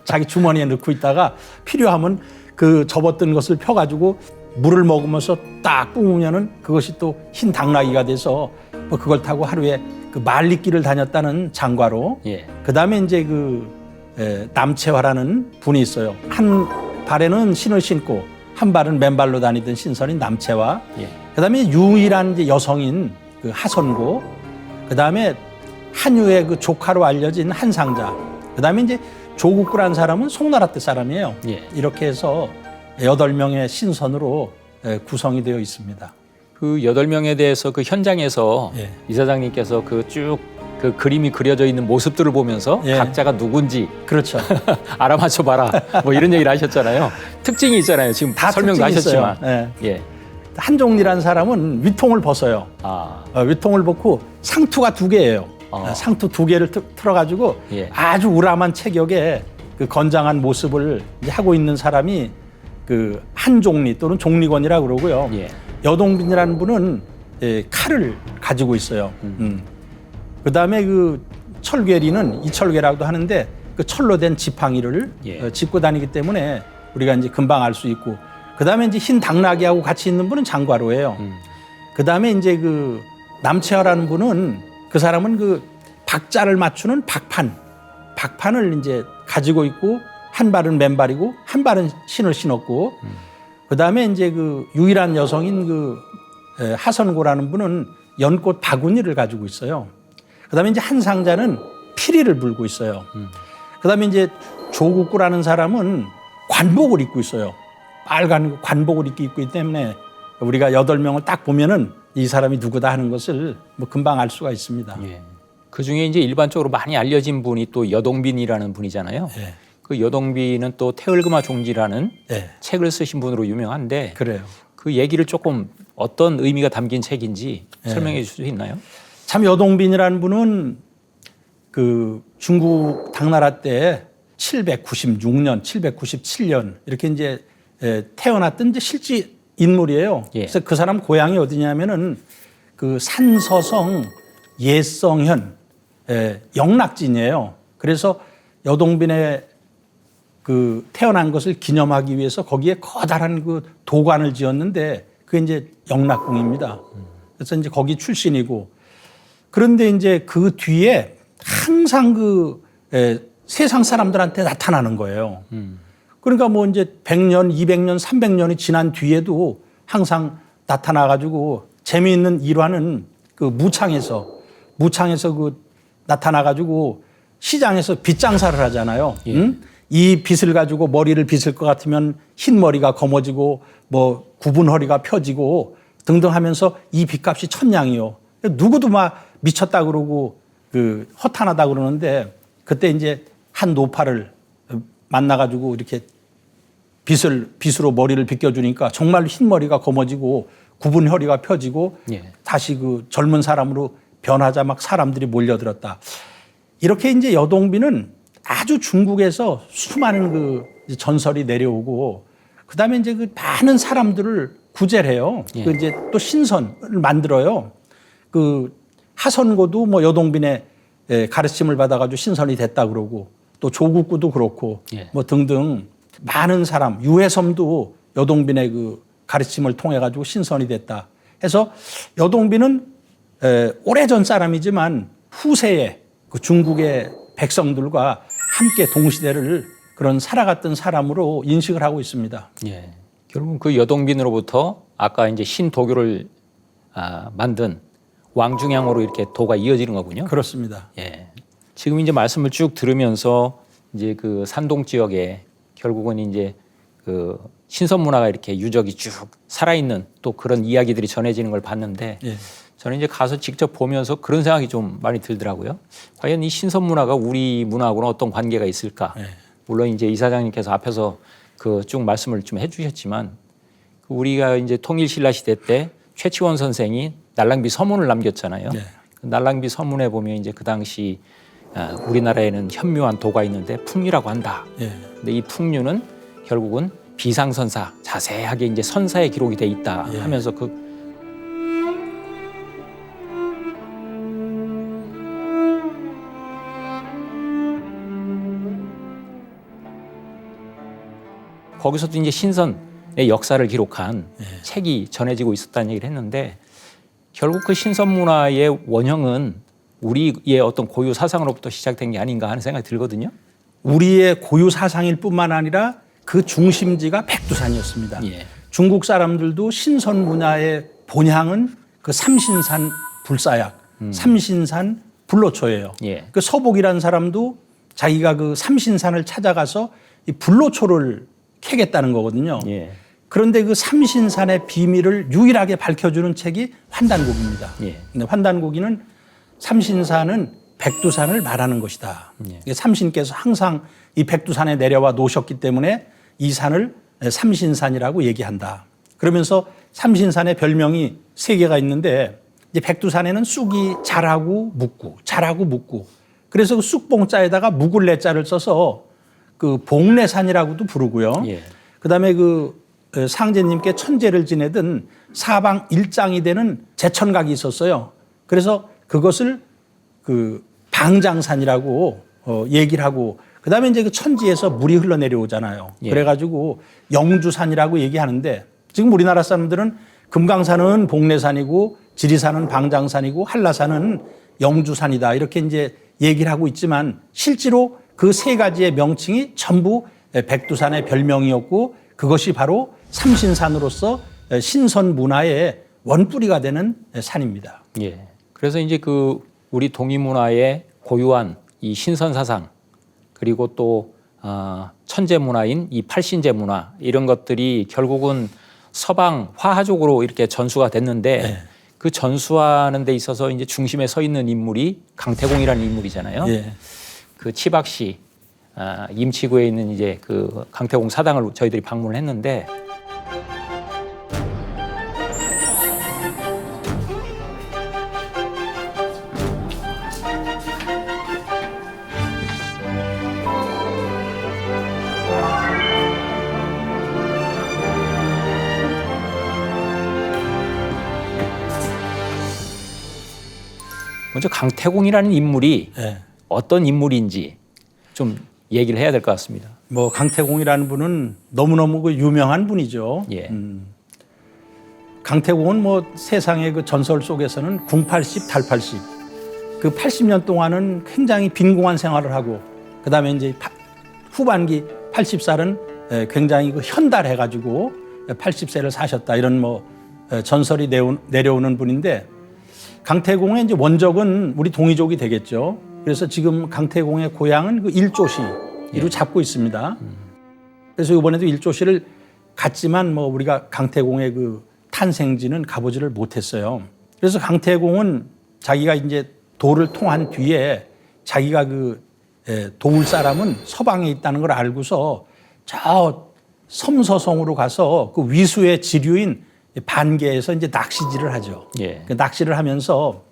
자기 주머니에 넣고 있다가 필요하면 그 접었던 것을 펴가지고 물을 먹으면서 딱 뿜으면은 그것이 또 흰 당나귀가 돼서 뭐 그걸 타고 하루에 그 만리길을 다녔다는 장과로.
예.
그다음에 이제 그 남채화라는 분이 있어요. 한 발에는 신을 신고 한 발은 맨발로 다니던 신선인 남채화.
예.
그다음에 유일한 이제 여성인 그 하선고. 그다음에 한유의 그 조카로 알려진 한상자. 그다음에 이제 조국구라는 사람은 송나라 때 사람이에요.
예.
이렇게 해서 8명의 신선으로 구성이 되어 있습니다.
그 8명에 대해서 그 현장에서
예.
이사장님께서 그 쭉 그 그림이 그려져 있는 모습들을 보면서
예.
각자가 누군지
그렇죠.
알아맞혀 봐라. 뭐 이런 얘기를 하셨잖아요. 특징이 있잖아요. 지금
다
설명도
특징이 있어요.
하셨지만.
예.
예.
한종리라는 사람은 위통을 벗어요.
아.
위통을 벗고 상투가 2개예요. 상투 2개를 틀어가지고
예.
아주 우람한 체격의 그 건장한 모습을 이제 하고 있는 사람이 그 한종리 또는 종리권이라고 그러고요.
예.
여동빈이라는 분은 칼을 가지고 있어요. 그다음에 그 철괴리는 이철괴라고도 하는데 그 철로 된 지팡이를
예.
짚고 다니기 때문에 우리가 이제 금방 알 수 있고, 그 다음에 이제 흰 당나귀하고 같이 있는 분은 장과로예요. 그 다음에 이제 그 남채하라는 분은 그 사람은 그 박자를 맞추는 박판을 이제 가지고 있고 한 발은 맨발이고 한 발은 신을 신었고, 그 다음에 이제 그 유일한 여성인 그 하선고라는 분은 연꽃 바구니를 가지고 있어요. 그 다음에 이제 한 상자는 피리를 불고 있어요. 그 다음에 이제 조국구라는 사람은 관복을 입고 있어요. 빨간 관복을 입고 있기 때문에 우리가 8명을 딱 보면은 이 사람이 누구다 하는 것을 뭐 금방 알 수가 있습니다.
예. 그 중에 이제 일반적으로 많이 알려진 분이 또 여동빈이라는 분이잖아요.
예.
그 여동빈은 또 태을금화 종지라는
예.
책을 쓰신 분으로 유명한데
그래요.
그 얘기를 조금 어떤 의미가 담긴 책인지 설명해 주실 수 있나요?
참 여동빈이라는 분은 그 중국 당나라 때 796년, 797년 이렇게 이제 태어났던 이제 실제 인물이에요.
예.
그래서 그 사람 고향이 어디냐면은 그 산서성 예성현 영락진이에요. 그래서 여동빈의 그 태어난 것을 기념하기 위해서 거기에 커다란 그 도관을 지었는데 그게 이제 영락궁입니다. 그래서 이제 거기 출신이고, 그런데 이제 그 뒤에 항상 그 세상 사람들한테 나타나는 거예요. 그러니까 뭐 이제 100년, 200년, 300년이 지난 뒤에도 항상 나타나가지고 재미있는 일화는 그 무창에서 그 나타나가지고 시장에서 빗장사를 하잖아요.
예.
응? 이 빗을 가지고 머리를 빗을 것 같으면 흰 머리가 검어지고 뭐 굽은 허리가 펴지고 등등 하면서 이 빗값이 천냥이요. 누구도 막 미쳤다 그러고 그 허탄하다 그러는데, 그때 이제 한 노파를 만나가지고 이렇게 빗으로 머리를 빗겨주니까 정말 흰 머리가 검어지고 굽은 허리가 펴지고
예.
다시 그 젊은 사람으로 변하자 막 사람들이 몰려들었다. 이렇게 이제 여동빈은 아주 중국에서 수많은 그 전설이 내려오고, 그 다음에 이제 그 많은 사람들을 구제를 해요.
예.
그 이제 또 신선을 만들어요. 그 하선고도 뭐 여동빈의 가르침을 받아가지고 신선이 됐다 그러고, 또 조국구도 그렇고
예.
뭐 등등 많은 사람, 유해섬도 여동빈의 그 가르침을 통해 가지고 신선이 됐다 해서 여동빈은 오래전 사람이지만 후세에 그 중국의 백성들과 함께 동시대를 그런 살아갔던 사람으로 인식을 하고 있습니다.
예. 결국은 그 여동빈으로부터 아까 이제 신도교를 만든 왕중양으로 이렇게 도가 이어지는 거군요.
그렇습니다.
예. 지금 이제 말씀을 쭉 들으면서 이제 그 산동 지역에 결국은 이제 그 신선 문화가 이렇게 유적이 쭉 살아있는 또 그런 이야기들이 전해지는 걸 봤는데,
예.
저는 이제 가서 직접 보면서 그런 생각이 좀 많이 들더라고요. 과연 이 신선 문화가 우리 문화하고는 어떤 관계가 있을까?
예.
물론 이제 이사장님께서 앞에서 그 쭉 말씀을 좀 해주셨지만, 우리가 이제 통일신라 시대 때 최치원 선생이 날랑비 서문을 남겼잖아요.
예.
그 날랑비 서문에 보면 이제 그 당시 우리나라에는 현묘한 도가 있는데 풍류라고 한다.
예.
근데 이 풍류는 결국은 비상선사, 자세하게 이제 선사에 기록이 돼 있다
예.
하면서 그 거기서도 이제 신선의 역사를 기록한 책이 전해지고 있었다는 얘기를 했는데, 결국 그 신선 문화의 원형은 우리의 어떤 고유 사상으로부터 시작된 게 아닌가 하는 생각이 들거든요.
우리의 고유 사상일 뿐만 아니라 그 중심지가 백두산이었습니다.
예.
중국 사람들도 신선 문화의 본향은 그 삼신산 불사약, 삼신산 불로초예요.
예.
그 서복이라는 사람도 자기가 그 삼신산을 찾아가서 이 불로초를 캐겠다는 거거든요.
예.
그런데 그 삼신산의 비밀을 유일하게 밝혀주는 책이 환단고기입니다.
예.
근데 환단고기는 삼신산은 백두산을 말하는 것이다.
예.
삼신께서 항상 이 백두산에 내려와 놓으셨기 때문에 이 산을 삼신산이라고 얘기한다. 그러면서 삼신산의 별명이 3개가 있는데, 이제 백두산에는 쑥이 자라고 묵고, 그래서 그 쑥봉자에다가 묵을 내자를 써서 그 봉래산이라고도 부르고요.
예.
그다음에 그 상제님께 천제를 지내던 사방 일장이 되는 제천각이 있었어요. 그래서 그것을 그 방장산이라고 얘기를 하고, 그다음에 이제 그 천지에서 물이 흘러내려오잖아요.
예.
그래가지고 영주산이라고 얘기하는데 지금 우리나라 사람들은 금강산은 복례산이고 지리산은 방장산이고 한라산은 영주산이다 이렇게 이제 얘기를 하고 있지만 실제로 그 세 가지의 명칭이 전부 백두산의 별명이었고 그것이 바로 삼신산으로서 신선 문화의 원뿌리가 되는 산입니다.
예. 그래서 이제 그 우리 동이문화의 고유한 이 신선 사상 그리고 또 천재 문화인 이 팔신제 문화 이런 것들이 결국은 서방 화하족으로 이렇게 전수가 됐는데
네.
그 전수하는 데 있어서 이제 중심에 서 있는 인물이 강태공이라는 인물이잖아요.
예.
그 치박시 임치구에 있는 이제 그 강태공 사당을 저희들이 방문을 했는데 먼저 강태공이라는 인물이
예.
어떤 인물인지 좀 얘기를 해야 될 것 같습니다.
뭐 강태공이라는 분은 너무너무 그 유명한 분이죠.
예.
강태공은 뭐 세상의 그 전설 속에서는 궁80 달80 그 80년 동안은 굉장히 빈공한 생활을 하고 그다음에 이제 후반기 80살은 굉장히 그 현달해가지고 80세를 사셨다 이런 뭐 전설이 내려오는 분인데 강태공의 이제 원적은 우리 동이족이 되겠죠. 그래서 지금 강태공의 고향은 그 일조시로 잡고 있습니다. 그래서 이번에도 일조시를 갔지만 뭐 우리가 강태공의 그 탄생지는 가보지를 못했어요. 그래서 강태공은 자기가 이제 도를 통한 뒤에 자기가 그 도울 사람은 서방에 있다는 걸 알고서 저 섬서성으로 가서 그 위수의 지류인 반계에서 이제 낚시질을 하죠.
예.
그 낚시를 하면서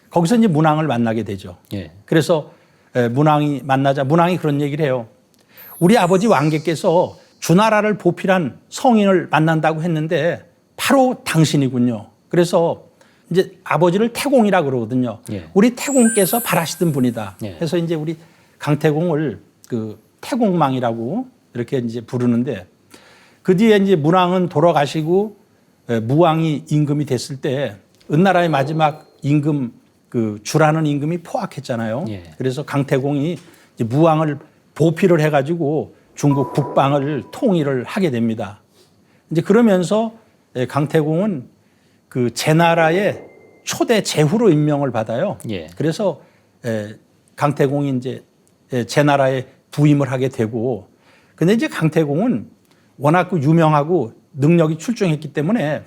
거기서 이제 문왕을 만나게 되죠.
예.
그래서 문왕이 만나자 문왕이 그런 얘기를 해요. 우리 아버지 왕께서 주나라를 보필한 성인을 만난다고 했는데 바로 당신이군요. 그래서 이제 아버지를 태공이라 그러거든요.
예.
우리 태공께서 바라시던 분이다.
예.
그래서 이제 우리 강태공을 그 태공망이라고 이렇게 이제 부르는데 그 뒤에 이제 문왕은 돌아가시고 무왕이 임금이 됐을 때 은나라의 마지막 임금 그 주라는 임금이 포악했잖아요.
예.
그래서 강태공이 이제 무왕을 보필을 해가지고 중국 북방을 통일을 하게 됩니다. 이제 그러면서 강태공은 그 제나라의 초대 제후로 임명을 받아요.
예.
그래서 강태공이 이제 제나라에 부임을 하게 되고, 근데 이제 강태공은 워낙 그 유명하고 능력이 출중했기 때문에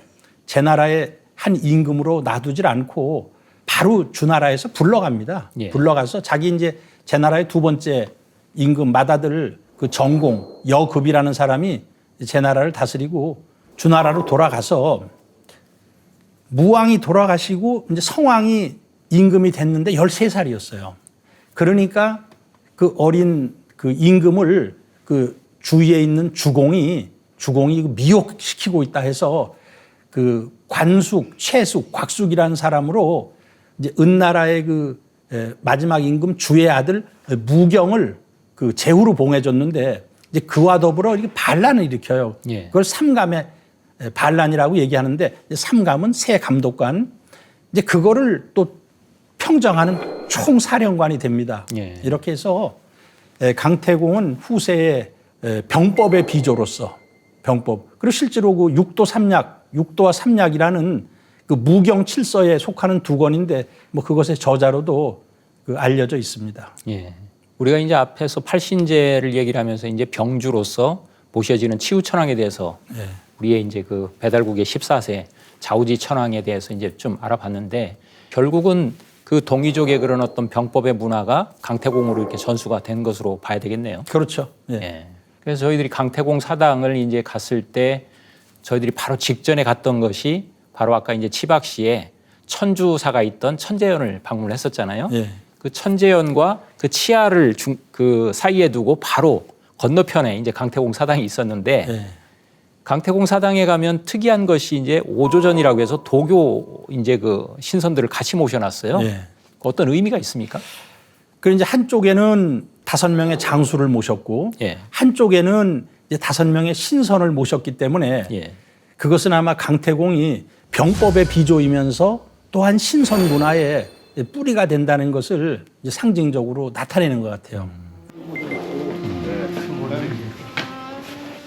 제나라의 한 임금으로 놔두질 않고 바로 주나라에서 불러갑니다.
예.
불러가서 자기 이제 제나라의 두 번째 임금 맏아들 그 정공 여급이라는 사람이 제나라를 다스리고 주나라로 돌아가서 무왕이 돌아가시고 이제 성왕이 임금이 됐는데 13살이었어요. 그러니까 그 어린 그 임금을 그 주위에 있는 주공이 미혹시키고 있다 해서 그 관숙, 최숙, 곽숙이라는 사람으로 이제 은나라의 그 마지막 임금 주의 아들 무경을 그 제후로 봉해줬는데 이제 그와 더불어 이렇게 반란을 일으켜요.
예.
그걸 삼감의 반란이라고 얘기하는데 삼감은 새 감독관 이제 그거를 또 평정하는 총사령관이 됩니다.
예.
이렇게 해서 강태공은 후세의 병법의 비조로서 병법 그리고 실제로 그 육도와 삼약이라는 그 무경 칠서에 속하는 두 권인데 뭐 그것의 저자로도 그 알려져 있습니다.
예. 우리가 이제 앞에서 팔신제를 얘기를 하면서 이제 병주로서 모셔지는 치우천왕에 대해서
예.
우리의 이제 그 배달국의 14세 자우지 천왕에 대해서 이제 좀 알아봤는데 결국은 그 동이족의 그런 어떤 병법의 문화가 강태공으로 이렇게 전수가 된 것으로 봐야 되겠네요.
그렇죠. 예.
예. 그래서 저희들이 강태공 사당을 이제 갔을 때 저희들이 바로 직전에 갔던 것이 바로 아까 이제 치박시에 천주사가 있던 천재연을 방문을 했었잖아요.
예.
그 천재연과 그 치아를 그 사이에 두고 바로 건너편에 이제 강태공 사당이 있었는데
예.
강태공 사당에 가면 특이한 것이 이제 오조전이라고 해서 도교 이제 그 신선들을 같이 모셔놨어요.
예.
어떤 의미가 있습니까?
그 이제 한쪽에는 5명의 장수를 모셨고
예.
한쪽에는 이제 5명의 신선을 모셨기 때문에
예.
그것은 아마 강태공이 병법의 비조이면서 또한 신선 문화의 뿌리가 된다는 것을 이제 상징적으로 나타내는 것 같아요.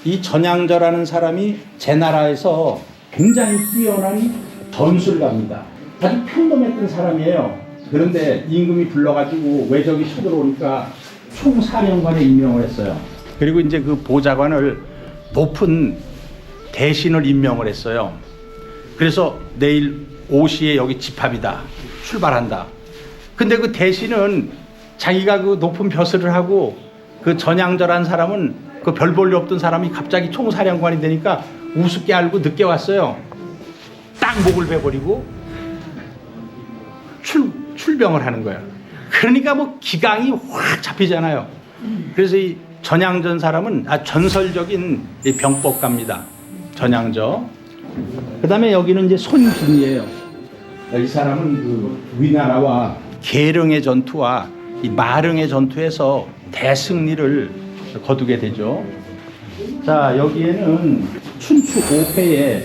이 전향저라는 사람이 제 나라에서 굉장히 뛰어난 전술가입니다. 아주 평범했던 사람이에요. 그런데 임금이 불러가지고 외적이 쳐들어오니까 총사령관에 임명을 했어요. 그리고 이제 그 보좌관을 높은 대신을 임명을 했어요. 그래서 내일 5시에 여기 집합이다. 출발한다. 근데 그 대신은 자기가 그 높은 벼슬을 하고 그 전향저란 사람은 그 별 볼 일 없던 사람이 갑자기 총사령관이 되니까 우습게 알고 늦게 왔어요. 딱 목을 베버리고 출병을 하는 거예요. 그러니까 뭐 기강이 확 잡히잖아요. 그래서 이 전향전 사람은 전설적인 이 병법가입니다. 전향저. 그다음에 여기는 이제 손빈이에요. 이 사람은 그 위나라와 계령의 전투와 이 마릉의 전투에서 대승리를 거두게 되죠. 자, 여기에는 춘추 5패에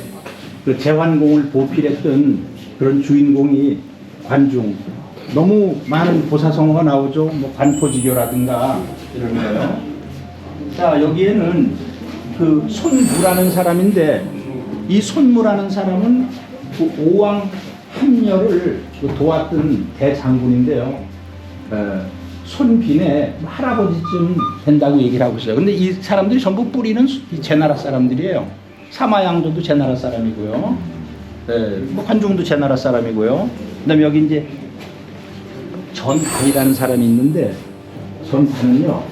그 제환공을 보필했던 그런 주인공이 관중. 너무 많은 보사성어가 나오죠. 뭐 관포지교라든가 이런 거요. 자, 여기에는 그 손무라는 사람인데 이 손무라는 사람은 그 오왕 함녀를 도왔던 대장군인데요. 손빈의 할아버지쯤 된다고 얘기를 하고 있어요. 근데 이 사람들이 전부 뿌리는 이 제나라 사람들이에요. 사마양조도 제나라 사람이고요. 뭐 관중도 제나라 사람이고요. 그다음에 여기 이제 전반이라는 사람이 있는데 전반은요,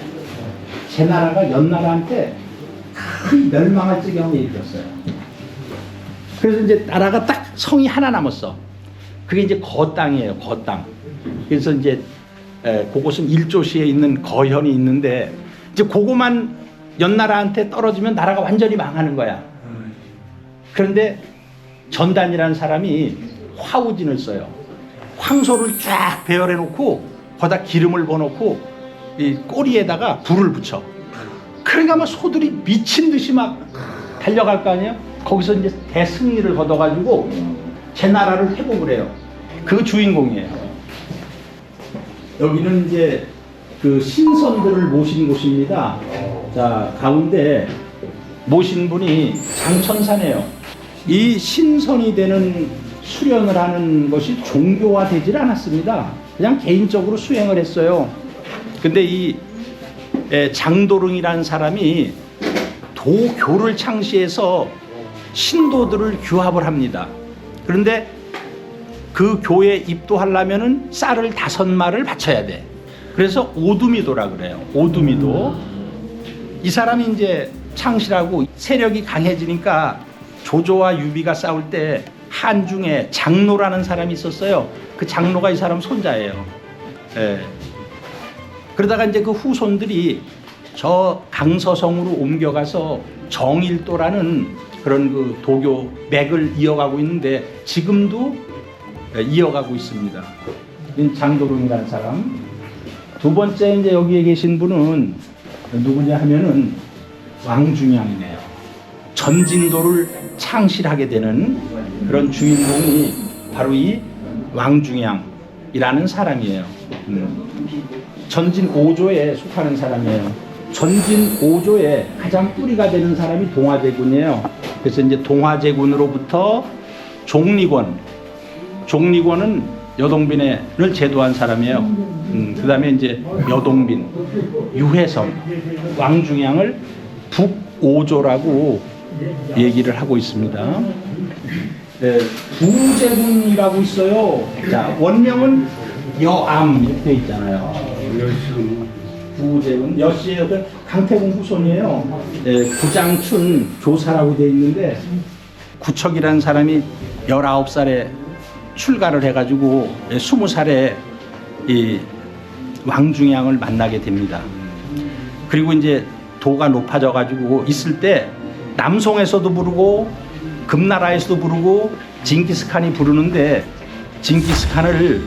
제나라가 연나라한테 큰 멸망할 지경에 이르렀어요. 그래서 이제 나라가 딱 성이 하나 남았어. 그게 이제 거땅이에요. 거땅. 그래서 이제 그곳은 일조시에 있는 거현이 있는데 이제 그거만 연나라한테 떨어지면 나라가 완전히 망하는 거야. 그런데 전단이라는 사람이 화우진을 써요. 황소를 쫙 배열해 놓고 거기다 기름을 부어놓고 이 꼬리에다가 불을 붙여. 그러니까 막 소들이 미친 듯이 막 달려갈 거 아니에요. 거기서 이제 대승리를 거둬가지고 제 나라를 회복을 해요. 그 주인공이에요. 여기는 이제 그 신선들을 모신 곳입니다. 자, 가운데 모신 분이 장천사네요. 이 신선이 되는 수련을 하는 것이 종교화되질 않았습니다. 그냥 개인적으로 수행을 했어요. 근데 이 장도릉이라는 사람이 도교를 창시해서 신도들을 규합을 합니다. 그런데 그 교회에 입도하려면은 쌀을 5마를 바쳐야 돼. 그래서 오두미도라 그래요. 오두미도. 이 사람이 이제 창실하고 세력이 강해지니까 조조와 유비가 싸울 때 한중에 장로라는 사람이 있었어요. 그 장로가 이 사람 손자예요. 예. 그러다가 이제 그 후손들이 저 강서성으로 옮겨가서 정일도라는 그런 그 도교 맥을 이어가고 있는데 지금도 이어가고 있습니다. 장도릉이라는 사람. 두 번째 이제 여기에 계신 분은 누구냐 하면은 왕중양이네요. 전진도를 창실하게 되는 그런 주인공이 바로 이 왕중양이라는 사람이에요. 전진 5조에 속하는 사람이에요. 전진 5조에 가장 뿌리가 되는 사람이 동화제군이에요. 그래서 이제 동화제군으로부터 종리권은 여동빈을 제도한 사람이에요. 그 다음에 이제 여동빈, 유해성, 왕중양을 북오조라고 얘기를 하고 있습니다. 네, 부제군이라고 있어요. 자, 원명은 여암 이렇게 돼 있잖아요. 부제군, 여씨의 강태공 후손이에요. 네, 구장춘 조사라고 돼 있는데 구척이라는 사람이 19살에 출가를 해가지고 20살에 이 왕중양을 만나게 됩니다. 그리고 이제 도가 높아져가지고 있을 때 남송에서도 부르고 금나라에서도 부르고 징기스칸이 부르는데 징기스칸을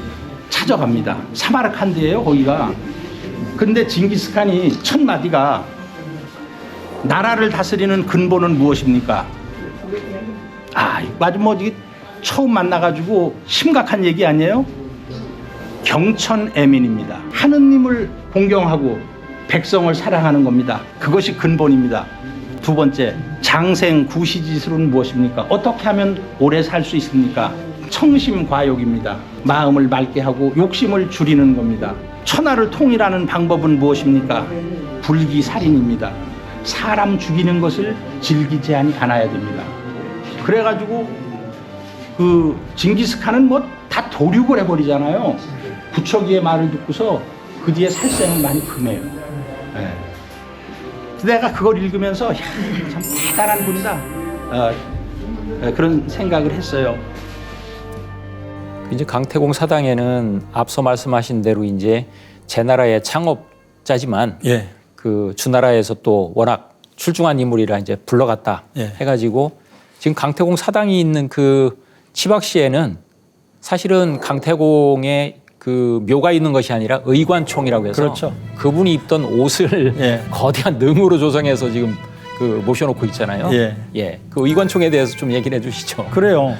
찾아갑니다. 사마르칸드예요, 거기가. 근데 징기스칸이 첫 마디가 나라를 다스리는 근본은 무엇입니까? 아주 뭐 이게 처음 만나가지고 심각한 얘기 아니에요? 경천애민입니다. 하느님을 공경하고 백성을 사랑하는 겁니다. 그것이 근본입니다. 두 번째, 장생구시지술은 무엇입니까? 어떻게 하면 오래 살 수 있습니까? 청심과욕입니다. 마음을 맑게 하고 욕심을 줄이는 겁니다. 천하를 통일하는 방법은 무엇입니까? 불기살인입니다. 사람 죽이는 것을 즐기지 않아야 됩니다. 그래가지고 그 징기스칸은 뭐 다 도륙을 해버리잖아요. 부처기의 말을 듣고서 그 뒤에 살생을 많이 금해요. 네. 내가 그걸 읽으면서 참 대단한 분이다. 그런 생각을 했어요.
이제 강태공 사당에는 앞서 말씀하신 대로 이제 제나라의 창업자지만
예.
그 주나라에서 또 워낙 출중한 인물이라 이제 불러갔다
예.
해가지고 지금 강태공 사당이 있는 그 치박시에는 사실은 강태공의 그 묘가 있는 것이 아니라 의관총이라고 해서
그렇죠.
그분이 입던 옷을
예.
거대한 능으로 조성해서 지금 그 모셔놓고 있잖아요.
예.
그 의관총에 대해서 좀 얘기를 해주시죠.
그래요.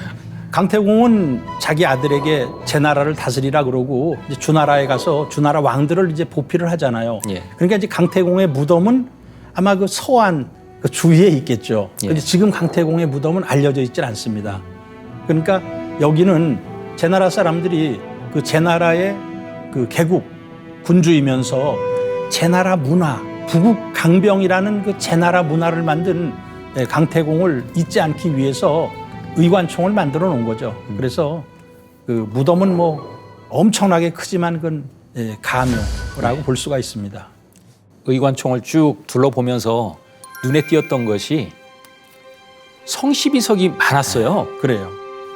강태공은 자기 아들에게 제 나라를 다스리라 그러고 이제 주나라에 가서 주나라 왕들을 이제 보필을 하잖아요.
예.
그러니까 이제 강태공의 무덤은 아마 그 서안 그 주위에 있겠죠.
예.
근데 지금 강태공의 무덤은 알려져 있질 않습니다. 그러니까 여기는 제나라 사람들이 그 제나라의 그 개국 군주이면서 제나라 문화, 부국 강병이라는 그 제나라 문화를 만든 강태공을 잊지 않기 위해서 의관총을 만들어 놓은 거죠. 그래서 그 무덤은 뭐 엄청나게 크지만 그건 가묘라고 볼 수가 있습니다.
의관총을 쭉 둘러보면서 눈에 띄었던 것이 성시비석이 많았어요.
그래요.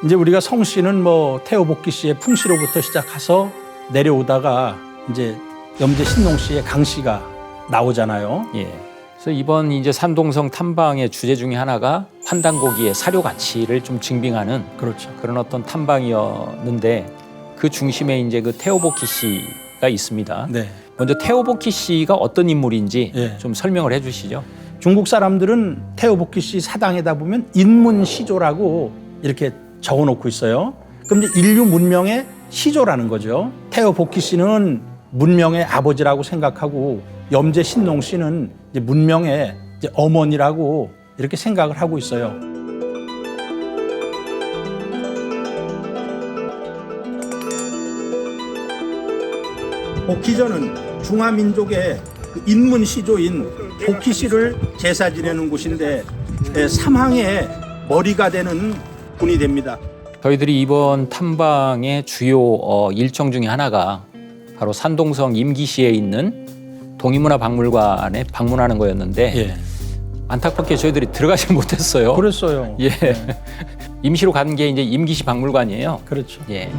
이제 우리가 성씨는 뭐 태호복기 씨의 풍씨로부터 시작해서 내려오다가 이제 염제 신농 씨의 강씨가 나오잖아요.
예. 그래서 이번 이제 산동성 탐방의 주제 중에 하나가 환단고기의 사료 가치를 좀 증빙하는
그렇죠.
그런 어떤 탐방이었는데 그 중심에 이제 그 태호복기 씨가 있습니다.
네.
먼저 태호복기 씨가 어떤 인물인지
예.
좀 설명을 해주시죠.
중국 사람들은 태호복기 씨 사당에다 보면 인문시조라고 이렇게 적어놓고 있어요. 그럼 이제 인류 문명의 시조라는 거죠. 태호복기 씨는 문명의 아버지라고 생각하고 염제 신농 씨는 이제 문명의 이제 어머니라고 이렇게 생각을 하고 있어요. 복희전은 중화민족의 그 인문시조인 복희씨를 제사 지내는 곳인데 삼항의 머리가 되는 분이 됩니다.
저희들이 이번 탐방의 주요 일정 중에 하나가 바로 산동성 임기시에 있는 동인문화박물관에 방문하는 거였는데
예.
안타깝게 저희들이 들어가지 못했어요.
그랬어요.
예. 임시로 간 게 이제 임기시 박물관이에요.
그렇죠.
예.